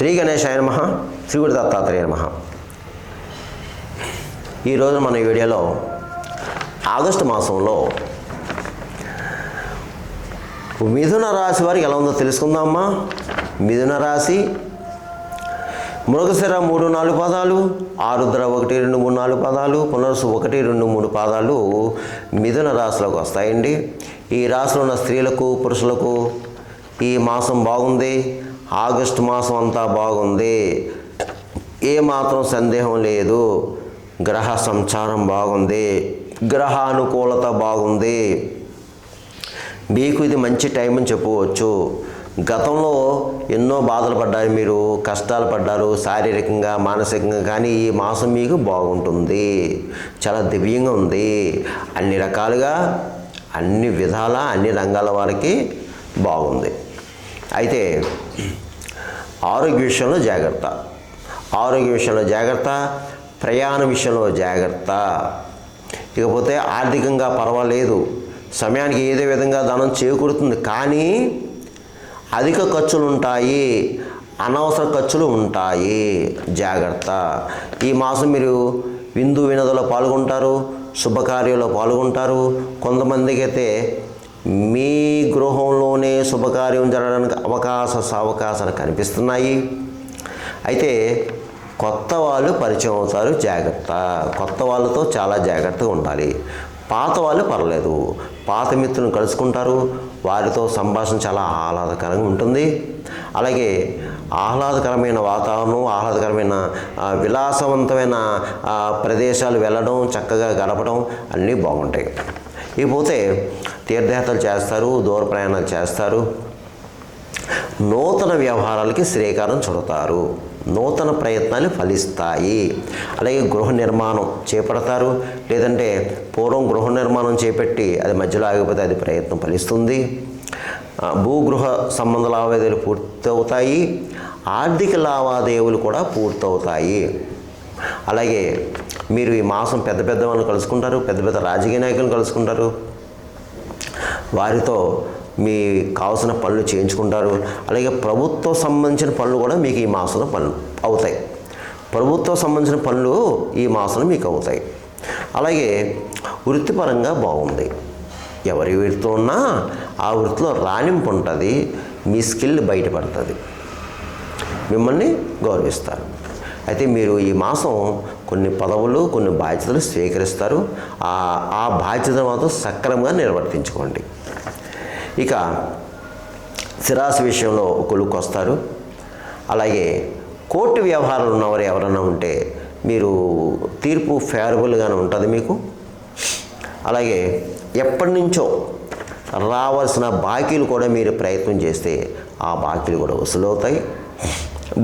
శ్రీ గణేశాయ నమః, శ్రీ గురు దత్తాత్రేయ నమః. ఈరోజు మన వీడియోలో ఆగస్టు మాసంలో మిథున రాశి వారికి ఎలా ఉందో తెలుసుకుందామా. మిథున రాశి మృగశిర 3-4 పాదాలు, ఆరుద్ర 1-2-3-4 పాదాలు, పునర్సు 1-2-3 పాదాలు మిథున రాశిలోకి వస్తాయండి. ఈ రాశిలో ఉన్న స్త్రీలకు పురుషులకు ఈ మాసం బాగుంది. ఆగస్టు మాసం అంతా బాగుంది, ఏమాత్రం సందేహం లేదు. గ్రహ సంచారం బాగుంది, గ్రహానుకూలత బాగుంది. మీకు ఇది మంచి టైం అని చెప్పవచ్చు. గతంలో ఎన్నో బాధలు పడ్డారు, మీరు కష్టాలు పడ్డారు శారీరకంగా మానసికంగా, కానీ ఈ మాసం మీకు బాగుంటుంది, చాలా దివ్యంగా ఉంది. అన్ని రకాలుగా అన్ని విధాల అన్ని రంగాల వారికి బాగుంది. అయితే ఆరోగ్య విషయంలో జాగ్రత్త, ఆరోగ్య విషయంలో జాగ్రత్త, ప్రయాణ విషయంలో జాగ్రత్త. ఇకపోతే ఆర్థికంగా పర్వాలేదు, సమయానికి ఏదో విధంగా ధనం చేకూరుతుంది, కానీ అధిక ఖర్చులు ఉంటాయి, అనవసర ఖర్చులు ఉంటాయి, జాగ్రత్త. ఈ మాసం మీరు విందు వినోదాల్లో పాల్గొంటారు, శుభకార్యాల్లో పాల్గొంటారు. కొంతమందికి అయితే మీ గృహంలోనే శుభకార్యం జరగడానికి అవకాశాలు కనిపిస్తున్నాయి. అయితే కొత్త వాళ్ళు పరిచయం అవుతారు, జాగ్రత్త. కొత్త వాళ్ళతో చాలా జాగ్రత్తగా ఉండాలి. పాత వాళ్ళు పర్లేదు, పాత మిత్రులను కలుసుకుంటారు, వారితో సంభాషణ చాలా ఆహ్లాదకరంగా ఉంటుంది. అలాగే ఆహ్లాదకరమైన వాతావరణం, ఆహ్లాదకరమైన విలాసవంతమైన ప్రదేశాలు వెళ్ళడం, చక్కగా గడపడం అన్నీ బాగుంటాయి. ఇకపోతే తీర్థయాత్రలు చేస్తారు, దూర ప్రయాణాలు చేస్తారు, నూతన వ్యవహారాలకి శ్రీకారం చుడతారు, నూతన ప్రయత్నాలు ఫలిస్తాయి. అలాగే గృహ నిర్మాణం చేపడతారు, లేదంటే పూర్వం గృహ నిర్మాణం చేపట్టి అది మధ్యలో ఆగిపోతే అది ప్రయత్నం ఫలిస్తుంది. భూగృహ సంబంధ లావాదేవీలు పూర్తవుతాయి, ఆర్థిక లావాదేవీలు కూడా పూర్తవుతాయి. అలాగే మీరు ఈ మాసం పెద్ద పెద్ద వాళ్ళని కలుసుకుంటారు, పెద్ద పెద్ద రాజకీయ నాయకులను కలుసుకుంటారు, వారితో మీ కావాల్సిన పనులు చేయించుకుంటారు. అలాగే ప్రభుత్వం సంబంధించిన పనులు కూడా మీకు ఈ మాసంలో పనులు అవుతాయి. ప్రభుత్వం సంబంధించిన పనులు ఈ మాసంలో మీకు అవుతాయి. అలాగే వృత్తిపరంగా బాగుంది. ఎవరి వృత్తితో ఉన్నా ఆ వృత్తిలో రాణింపు ఉంటుంది, మీ స్కిల్ బయటపడుతుంది, మిమ్మల్ని గౌరవిస్తారు. అయితే మీరు ఈ మాసం కొన్ని పదవులు, కొన్ని బాధ్యతలు స్వీకరిస్తారు. ఆ బాధ్యతను మాత్రం సక్రమంగా నిర్వర్తించుకోండి. ఇక స్థిరాస్తి విషయంలో కొలుక్కు వస్తారు. అలాగే కోర్టు వ్యవహారాలు ఉన్నవారు ఎవరైనా ఉంటే మీరు తీర్పు ఫేవరబుల్గానే ఉంటుంది మీకు. అలాగే ఎప్పటి నుంచో రావాల్సిన బాకీలు కూడా మీరు ప్రయత్నం చేస్తే ఆ బాకీలు కూడా వసూలవుతాయి.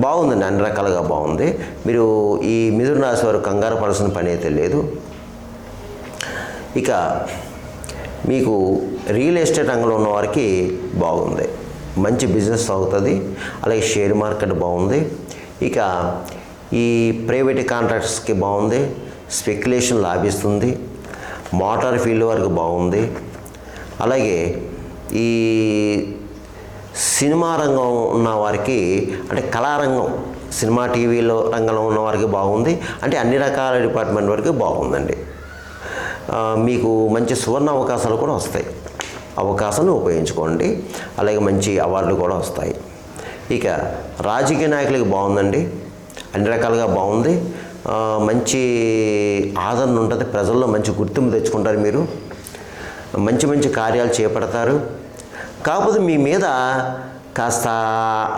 బాగుందండి, అన్ని రకాలుగా బాగుంది. మీరు ఈ మిథున రాశి వారు కంగారు పడాల్సిన పని అయితే లేదు. ఇక మీకు రియల్ ఎస్టేట్ రంగంలో ఉన్న వారికి బాగుంది, మంచి బిజినెస్ అవుతుంది. అలాగే షేర్ మార్కెట్ బాగుంది. ఇక ఈ ప్రైవేట్ కాంట్రాక్టర్స్కి బాగుంది, స్పెక్యులేషన్ లాభిస్తుంది. మోటార్ ఫీల్డ్ వారికి బాగుంది. అలాగే ఈ సినిమా రంగం ఉన్న వారికి, అంటే కళారంగం, సినిమా టీవీలో రంగంలో ఉన్న వారికి బాగుంది. అంటే అన్ని రకాల డిపార్ట్మెంట్ వరకు బాగుందండి. మీకు మంచి సువర్ణ అవకాశాలు కూడా వస్తాయి, అవకాశాలను ఉపయోగించుకోండి. అలాగే మంచి అవార్డులు కూడా వస్తాయి. ఇక రాజకీయ నాయకులకి బాగుందండి, అన్ని రకాలుగా బాగుంది. మంచి ఆదరణ ఉంటుంది, ప్రజల్లో మంచి గుర్తింపు తెచ్చుకుంటారు, మీరు మంచి మంచి కార్యాలు చేపడతారు. కాకపోతే మీ మీద కాస్త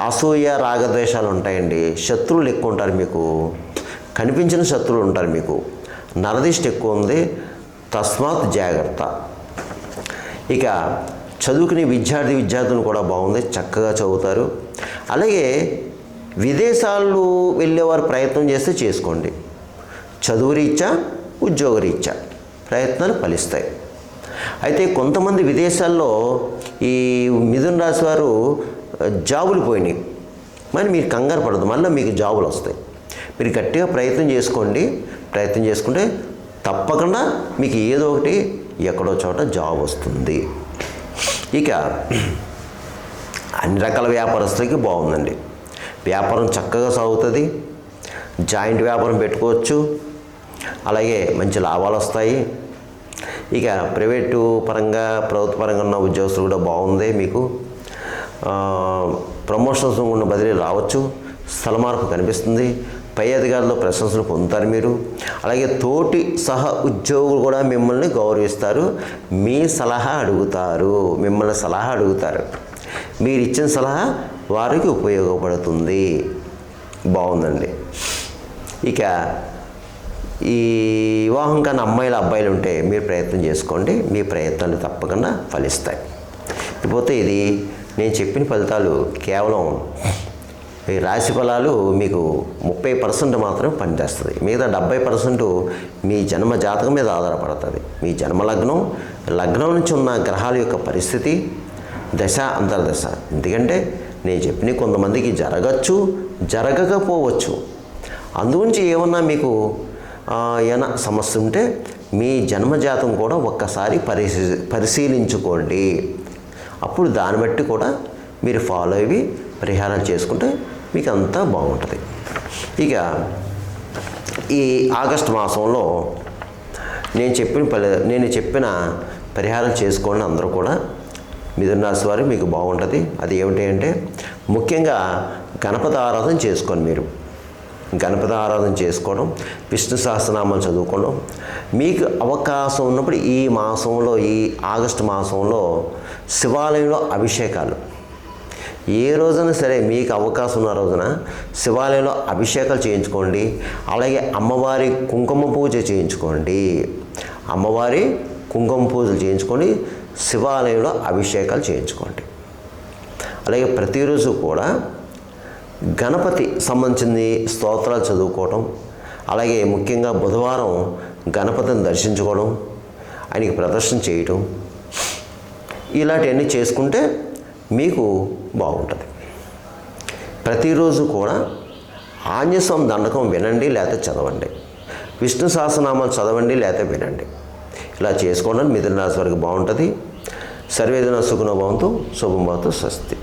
అసూయ రాగద్వేషాలు ఉంటాయండి. శత్రువులు ఎక్కువ ఉంటారు, మీకు కనిపించిన శత్రువులు ఉంటారు, మీకు నరదిష్టి ఎక్కువ ఉంది, తస్మాత్ జాగ్రత్త. ఇక చదువుకునే విద్యార్థులు కూడా బాగుంది, చక్కగా చదువుతారు. అలాగే విదేశాలు వెళ్ళేవారు ప్రయత్నం చేస్తే చేసుకోండి. చదువు రీత్యా, ఉద్యోగ రీత్యా ప్రయత్నాలు ఫలిస్తాయి. అయితే కొంతమంది విదేశాల్లో ఈ మిథున రాశి వారు జాబులు పోయినాయి, మరి మీరు కంగారు పడదు, మళ్ళీ మీకు జాబులు వస్తాయి. మీరు గట్టిగా ప్రయత్నం చేసుకోండి. ప్రయత్నం చేసుకుంటే తప్పకుండా మీకు ఏదో ఒకటి ఎక్కడో చోట జాబ్ వస్తుంది. ఇక అన్ని రకాల వ్యాపారస్తులకి బాగుందండి. వ్యాపారం చక్కగా సాగుతుంది. జాయింట్ వ్యాపారం పెట్టుకోవచ్చు. అలాగే మంచి లాభాలు వస్తాయి. ఇక ప్రైవేటు పరంగా ప్రభుత్వ పరంగా ఉన్న ఉద్యోగస్తులు కూడా బాగుంది. మీకు ప్రమోషన్స్ ఉన్న బదిలీ రావచ్చు. స్థల మార్పు కనిపిస్తుంది. పై అధికారులు ప్రశంసలు పొందుతారు మీరు. అలాగే తోటి సహ ఉద్యోగులు కూడా మిమ్మల్ని గౌరవిస్తారు. మీ సలహా అడుగుతారు. మిమ్మల్ని సలహా అడుగుతారు. మీరు ఇచ్చిన సలహా వారికి ఉపయోగపడుతుంది. బాగుందండి. ఇక ఈ వివాహం కానీ అమ్మాయిలు అబ్బాయిలు ఉంటే మీరు ప్రయత్నం చేసుకోండి. మీ ప్రయత్నాలు తప్పకుండా ఫలిస్తాయి. ఇకపోతే ఇది నేను చెప్పిన ఫలితాలు కేవలం ఈ రాశి ఫలాలు మీకు 30% మాత్రమే పనిచేస్తుంది. మిగతా 70% మీ జన్మ జాతకం మీద ఆధారపడుతుంది. మీ జన్మ లగ్నం నుంచి ఉన్న గ్రహాల యొక్క పరిస్థితి, దశ అంతర్దశ. ఎందుకంటే నేను చెప్పిన కొంతమందికి జరగచ్చు, జరగకపోవచ్చు. అందుగురించి ఏమన్నా మీకు ఏమైనా సమస్య ఉంటే మీ జన్మజాతం కూడా ఒక్కసారి పరిశీలించుకోండి. అప్పుడు దాన్ని బట్టి కూడా మీరు ఫాలో అయ్యి పరిహారాలు చేసుకుంటే మీకు అంతా బాగుంటుంది. ఇక ఈ ఆగస్టు మాసంలో నేను చెప్పిన పరిహారం చేసుకోండి అందరూ కూడా. మిథున రాశి వారు మీకు బాగుంటుంది. అది ఏమిటి అంటే ముఖ్యంగా గణపతి ఆరాధన చేసుకోండి. మీరు గణపతి ఆరాధన చేసుకోవడం, విష్ణు సహస్రనామాలు చదువుకోవడం, మీకు అవకాశం ఉన్నప్పుడు ఈ మాసంలో, ఈ ఆగస్టు మాసంలో శివాలయంలో అభిషేకాలు, ఏ రోజున సరే మీకు అవకాశం ఉన్న రోజున శివాలయంలో అభిషేకాలు చేయించుకోండి. అలాగే అమ్మవారి కుంకుమ పూజ చేయించుకోండి. అమ్మవారి కుంకుమ పూజలు చేయించుకొని శివాలయంలో అభిషేకాలు చేయించుకోండి. అలాగే ప్రతిరోజు కూడా గణపతి సంబంధించింది స్తోత్రాలు చదువుకోవటం, అలాగే ముఖ్యంగా బుధవారం గణపతిని దర్శించుకోవడం, ఆయనకి ప్రదర్శన చేయటం, ఇలాంటివన్నీ చేసుకుంటే మీకు బాగుంటుంది. ప్రతిరోజు కూడా ఆంజనేయస్వామి దండకం వినండి, లేకపోతే చదవండి. విష్ణు సహస్రనామాలు చదవండి, లేకపోతే వినండి. ఇలా చేసుకోవడం మిథున రాశి వారికి బాగుంటుంది. సర్వేజన సుఖనో భవంతు. శుభం భవతు. స్వస్తి.